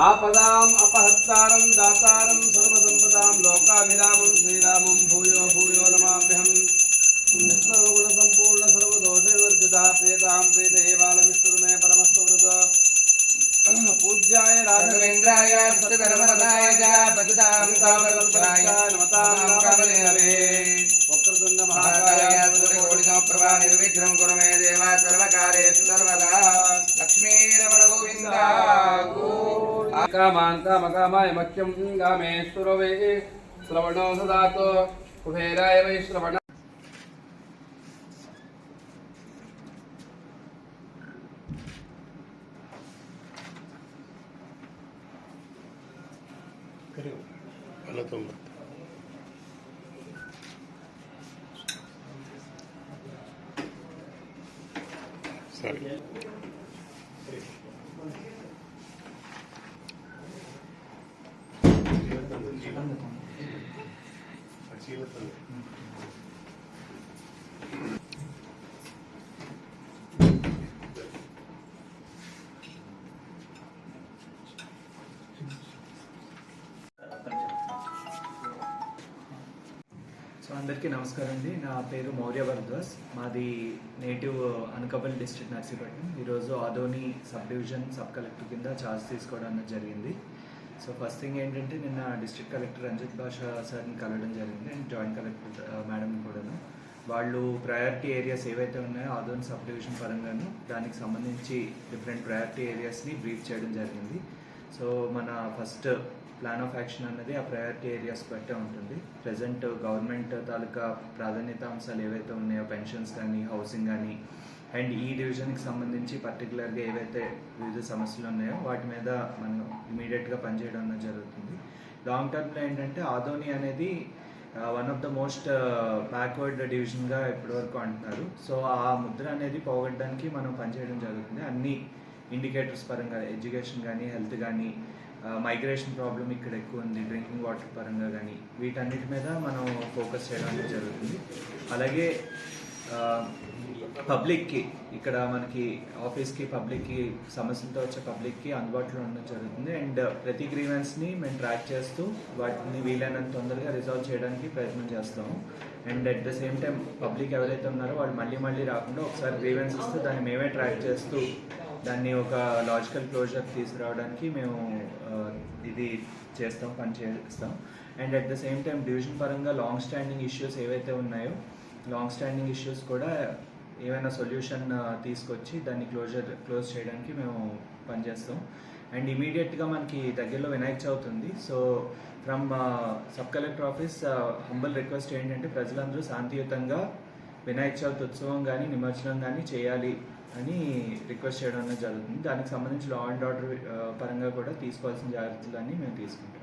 आपदाम् अपहत्तारं दातारं सर्वसंपदां लोकाभिरामं श्रीरामं भूयो भूयो नमाम्यहम्। सर्वगुणसम्पूर्ण सर्वदोषविवर्जितः प्रियतां प्रीतये बालमिष्टुर्मे मे परमस्तुवृतो पूज्याय राघवेन्द्राय सत्यधर्मरताय च भजतां कामकल्पनाय नमतां कामधेनवे। वक्रतुण्ड महाकाय सूर्यकोटिसमप्रभा निर्विघ्नं कुरु मे देव सर्वकार्येषु सर्वदा। लक्ष्मीरमण गोविन्द कामान् कामकामाय मह्यं कामेश्वरो वै श्रवणो ददातु कुबेराय वै श्रवण। అందరికీ నమస్కారం అండి. నా పేరు మౌర్య భరద్వాజ్. మాది నేటివ్ అనకాపల్లి డిస్ట్రిక్ట్ నర్సీపట్నం. ఈరోజు Adoni sub division sub collector కింద ఛార్జ్ తీసుకోవడం జరిగింది. సో ఫస్ట్ థింగ్ ఏంటంటే నిన్న డిస్ట్రిక్ట్ కలెక్టర్ రంజిత్ భాషా సార్ని కలవడం జరిగింది అండ్ జాయింట్ కలెక్టర్ మేడంని కూడాను. వాళ్ళు ప్రయారిటీ ఏరియాస్ ఏవైతే ఉన్నాయో ఆదోని సబ్ డివిజన్ పరంగాను దానికి సంబంధించి డిఫరెంట్ ప్రయారిటీ ఏరియాస్ని బ్రీఫ్ చేయడం జరిగింది. సో మన ఫస్ట్ ప్లాన్ ఆఫ్ యాక్షన్ అన్నది ఆ ప్రయారిటీ ఏరియాస్ బట్టే ఉంటుంది. ప్రజెంట్ గవర్నమెంట్ తాలూకా ప్రాధాన్యత అంశాలు ఏవైతే ఉన్నాయో పెన్షన్స్ కానీ హౌసింగ్ కానీ అండ్ ఈ డివిజన్కి సంబంధించి పర్టికులర్గా ఏవైతే వివిధ సమస్యలు ఉన్నాయో వాటి మీద మనం ఇమీడియట్గా పనిచేయడం అనేది జరుగుతుంది. లాంగ్ టర్మ్లో ఏంటంటే ఆదోని అనేది one of the most backward డివిజన్గా ఇప్పటివరకు అంటున్నారు. సో ఆ ముద్ర అనేది పోగొట్టడానికి మనం పనిచేయడం జరుగుతుంది. అన్ని ఇండికేటర్స్ పరంగా ఎడ్యుకేషన్ కానీ హెల్త్ కానీ మైగ్రేషన్ ప్రాబ్లం ఇక్కడ ఎక్కువ ఉంది, డ్రింకింగ్ వాటర్ పరంగా కానీ వీటన్నిటి మీద మనం ఫోకస్ చేయడానికి జరుగుతుంది. అలాగే పబ్లిక్కి ఇక్కడ మనకి ఆఫీస్కి పబ్లిక్కి సమస్యలతో వచ్చే పబ్లిక్కి అందుబాటులో ఉండడం జరుగుతుంది. అండ్ ప్రతి గ్రీవెన్స్ని మేము ట్రాక్ చేస్తూ వాటిని వీలైనంత తొందరగా రిజాల్వ్ చేయడానికి ప్రయత్నం చేస్తాము. And at the same time public ఎవరైతే ఉన్నారో వాళ్ళు మళ్ళీ రాకుండా ఒకసారి గ్రీవెన్స్ ఇస్తే దాన్ని మేమే ట్రాక్ చేస్తూ దాన్ని ఒక లాజికల్ క్లోజర్ తీసుకురావడానికి మేము ఇది చేస్తాం, పని చేస్తాం. And at the same time division పరంగా లాంగ్ స్టాండింగ్ ఇష్యూస్ ఏవైతే ఉన్నాయో లాంగ్ స్టాండింగ్ ఇష్యూస్ కూడా ఏమైనా సొల్యూషన్ తీసుకొచ్చి దాన్ని క్లోజ్ చేయడానికి మేము పనిచేస్తాం. అండ్ ఇమీడియట్గా మనకి దగ్గరలో వినాయక చవితి ఉంది. So from sub collector office humble request ఏంటంటే ప్రజలందరూ శాంతియుతంగా వినాయక చవితి ఉత్సవం కానీ నిమజ్జనం కానీ చేయాలి అని రిక్వెస్ట్ చేయడం అనేది జరుగుతుంది. దానికి సంబంధించి లా అండ్ ఆర్డర్ పరంగా కూడా తీసుకోవాల్సిన జాగ్రత్తలన్నీ మేము తీసుకుంటాం.